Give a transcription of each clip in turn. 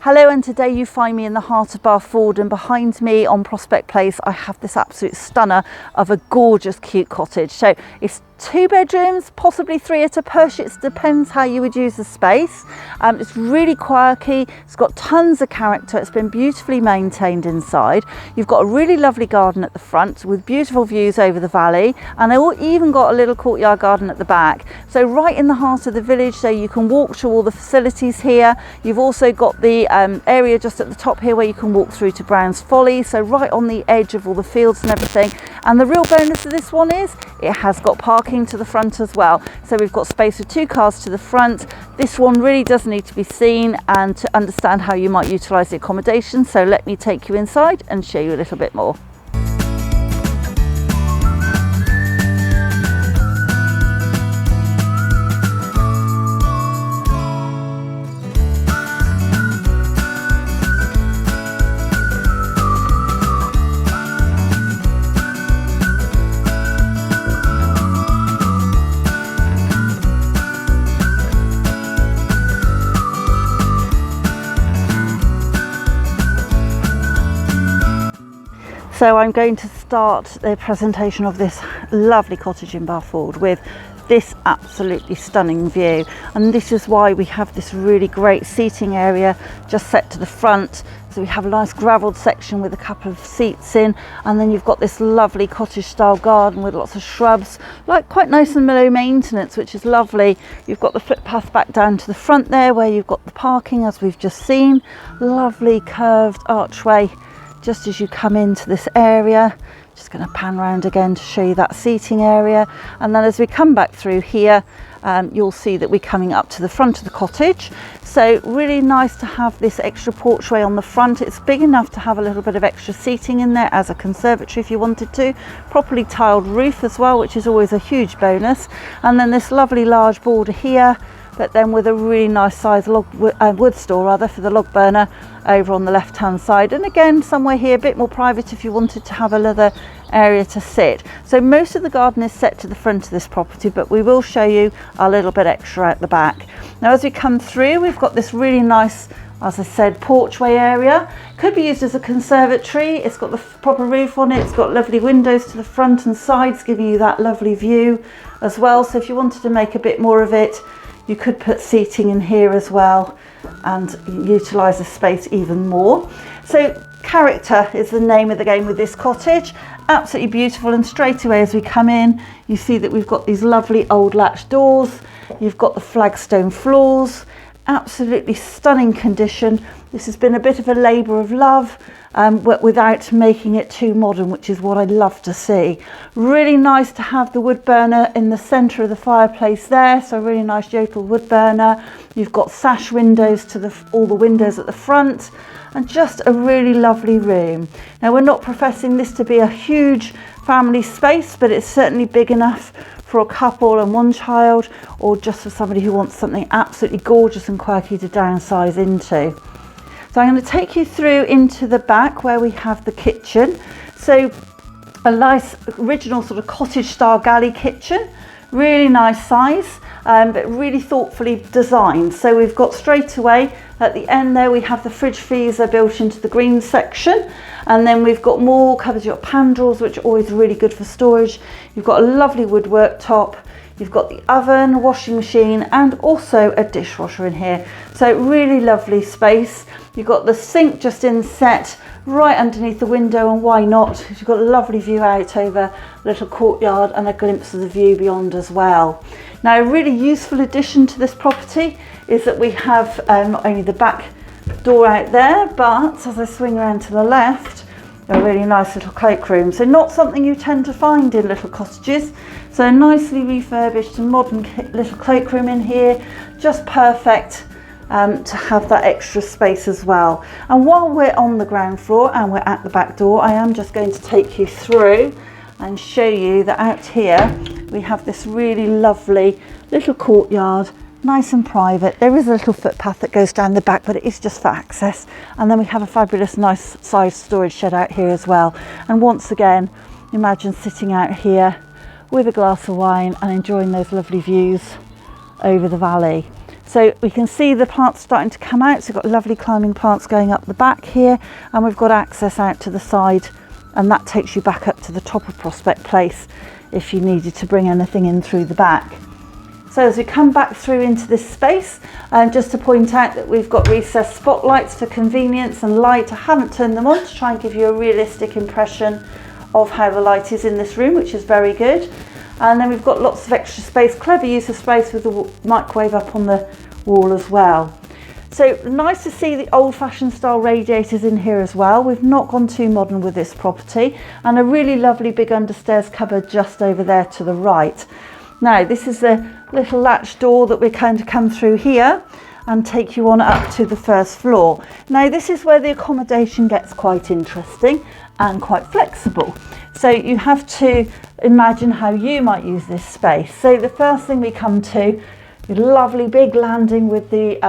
Hello, and today you find me in the heart of Bathford, and behind me on Prospect Place I have this absolute stunner of a gorgeous cute cottage. So it's 2 bedrooms, possibly 3 at a push. It depends how you would use the space. It's really quirky, it's got tons of character, it's been beautifully maintained inside. You've got a really lovely garden at the front with beautiful views over the valley, and they've even got a little courtyard garden at the back. So right in the heart of the village, so you can walk to all the facilities here. You've also got the area just at the top here where you can walk through to Brown's Folly, so right on the edge of all the fields and everything. And the real bonus of this one is it has got parking to the front as well. So we've got space for 2 cars to the front. This one really does need to be seen and to understand how you might utilise the accommodation. So let me take you inside and show you a little bit more. So I'm going to start the presentation of this lovely cottage in Bathford with this absolutely stunning view, and this is why we have this really great seating area just set to the front. So we have a nice gravelled section with a couple of seats in, and then you've got this lovely cottage style garden with lots of shrubs, like quite nice and low maintenance, which is lovely. You've got the footpath back down to the front there where you've got the parking as we've just seen. Lovely curved archway just as you come into this area. Just going to pan around again to show you that seating area, and then as we come back through here you'll see that we're coming up to the front of the cottage. So really nice to have this extra porchway on the front. It's big enough to have a little bit of extra seating in there as a conservatory if you wanted to. Properly tiled roof as well, which is always a huge bonus. And then this lovely large border here, but then with a really nice size wood store rather for the log burner over on the left hand side. And again, somewhere here a bit more private if you wanted to have a leather area to sit. So most of the garden is set to the front of this property, but we will show you a little bit extra at the back. Now as we come through, we've got this really nice, as I said, porchway area. Could be used as a conservatory. It's got the proper roof on it. It's got lovely windows to the front and sides giving you that lovely view as well. So if you wanted to make a bit more of it, you could put seating in here as well and utilise the space even more. So character is the name of the game with this cottage. Absolutely beautiful, and straight away as we come in you see that we've got these lovely old latch doors. You've got the flagstone floors, absolutely stunning condition. This has been a bit of a labour of love, but without making it too modern, which is what I love to see. Really nice to have the wood burner in the centre of the fireplace there, so really nice Yopal wood burner. You've got sash windows to all the windows at the front, and just a really lovely room. Now we're not professing this to be a huge family space, but it's certainly big enough for a couple and 1 child, or just for somebody who wants something absolutely gorgeous and quirky to downsize into. So I'm going to take you through into the back where we have the kitchen. So a nice original sort of cottage style galley kitchen, really nice size, but really thoughtfully designed. So we've got straight away at the end there we have the fridge freezer built into the green section, and then we've got more cupboards. You've got pan drawers, which are always really good for storage. You've got a lovely wood worktop. You've got the oven, washing machine, and also a dishwasher in here. So really lovely space. You've got the sink just inset right underneath the window, and why not? You've got a lovely view out over a little courtyard and a glimpse of the view beyond as well. Now a really useful addition to this property is that we have not only the back door out there, but as I swing around to the left, a really nice little cloakroom. So not something you tend to find in little cottages. So nicely refurbished and modern little cloakroom in here, just perfect to have that extra space as well. And while we're on the ground floor and we're at the back door, I am just going to take you through and show you that out here we have this really lovely little courtyard, nice and private. There is a little footpath that goes down the back, but it is just for access. And then we have a fabulous nice sized storage shed out here as well. And once again, imagine sitting out here with a glass of wine and enjoying those lovely views over the valley. So we can see the plants starting to come out. So we've got lovely climbing plants going up the back here, and we've got access out to the side, and that takes you back up to the top of Prospect Place if you needed to bring anything in through the back. So as we come back through into this space, just to point out that we've got recessed spotlights for convenience and light. I haven't turned them on to try and give you a realistic impression of how the light is in this room, which is very good. And then we've got lots of extra space, clever use of space with the microwave up on the wall as well. So nice to see the old-fashioned style radiators in here as well. We've not gone too modern with this property, and a really lovely big understairs cupboard just over there to the right. Now this is the little latch door that we're going to come through here and take you on up to the first floor. Now this is where the accommodation gets quite interesting and quite flexible. So you have to imagine how you might use this space. So the first thing we come to, a lovely big landing with the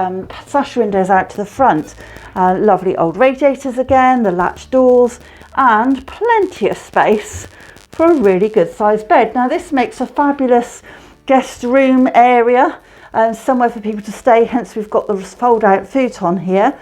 sash windows out to the front. Lovely old radiators again, the latch doors, and plenty of space for a really good sized bed. Now this makes a fabulous guest room area, somewhere for people to stay, hence we've got the fold out futon here.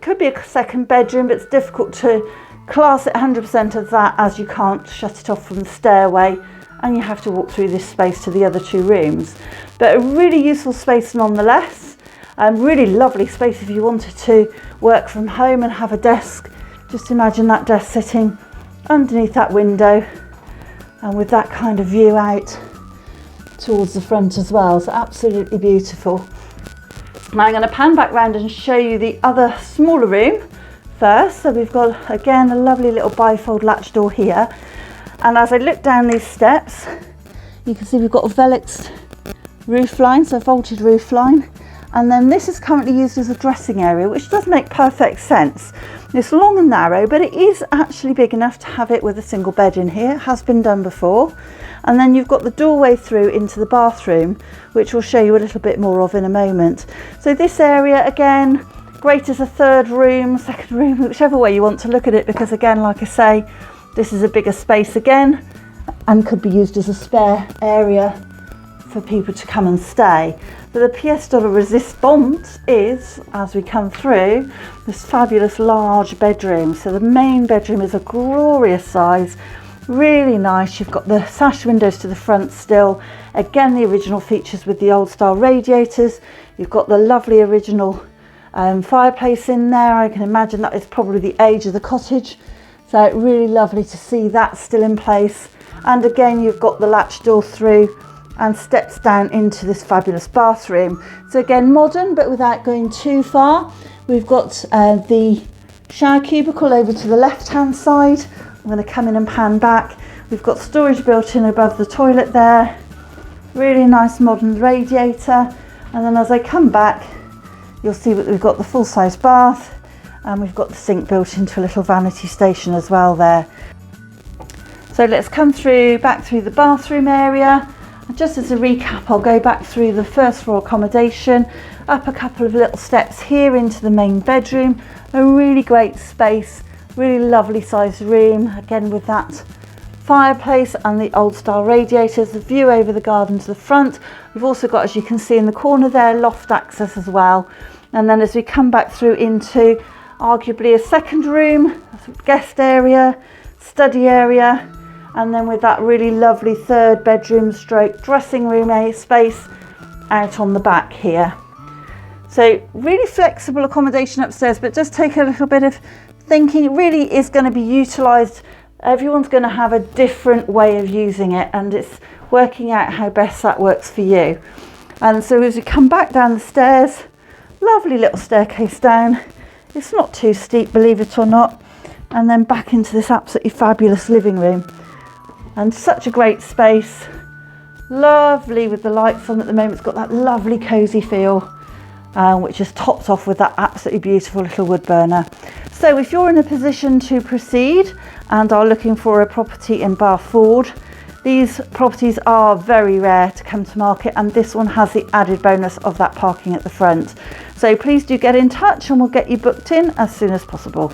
Could be a second bedroom, but it's difficult to class it 100% of that, as you can't shut it off from the stairway and you have to walk through this space to the other two rooms. But a really useful space nonetheless. Really lovely space if you wanted to work from home and have a desk. Just imagine that desk sitting underneath that window and with that kind of view out towards the front as well. So absolutely beautiful. Now I'm going to pan back round and show you the other smaller room first. So we've got again a lovely little bifold latch door here, and as I look down these steps you can see we've got a velexed roof line, so vaulted roof line, and then this is currently used as a dressing area, which does make perfect sense. It's long and narrow, but it is actually big enough to have it with a single bed in here. It has been done before. And then you've got the doorway through into the bathroom, which we'll show you a little bit more of in a moment. So this area again, great as a third room, second room, whichever way you want to look at it, because again, like I say, this is a bigger space again and could be used as a spare area for people to come and stay. But the pièce de la résistance is, as we come through, this fabulous large bedroom. So the main bedroom is a glorious size, really nice. You've got the sash windows to the front still. Again, the original features with the old style radiators. You've got the lovely original fireplace in there. I can imagine that is probably the age of the cottage. So really lovely to see that still in place. And again, you've got the latch door through and steps down into this fabulous bathroom. So again, modern, but without going too far. We've got the shower cubicle over to the left-hand side. I'm going to come in and pan back. We've got storage built in above the toilet there. Really nice modern radiator. And then as I come back, you'll see that we've got the full-size bath, and we've got the sink built into a little vanity station as well there. So let's come back through the bathroom area. Just as a recap, I'll go back through the first floor accommodation, up a couple of little steps here into the main bedroom. A really great space, really lovely sized room, again with that fireplace and the old style radiators, the view over the garden to the front. We've also got, as you can see in the corner there, loft access as well. And then as we come back through into arguably a second room, guest area, study area, and then with that really lovely third bedroom stroke dressing room space out on the back here. So really flexible accommodation upstairs, but just take a little bit of thinking. It really is going to be utilised. Everyone's going to have a different way of using it, and it's working out how best that works for you. And so as you come back down the stairs, lovely little staircase down. It's not too steep, believe it or not. And then back into this absolutely fabulous living room. And such a great space, lovely with the lights on at the moment. It's got that lovely cosy feel, which is topped off with that absolutely beautiful little wood burner. So if you're in a position to proceed and are looking for a property in Bathford, these properties are very rare to come to market, and this one has the added bonus of that parking at the front. So please do get in touch and we'll get you booked in as soon as possible.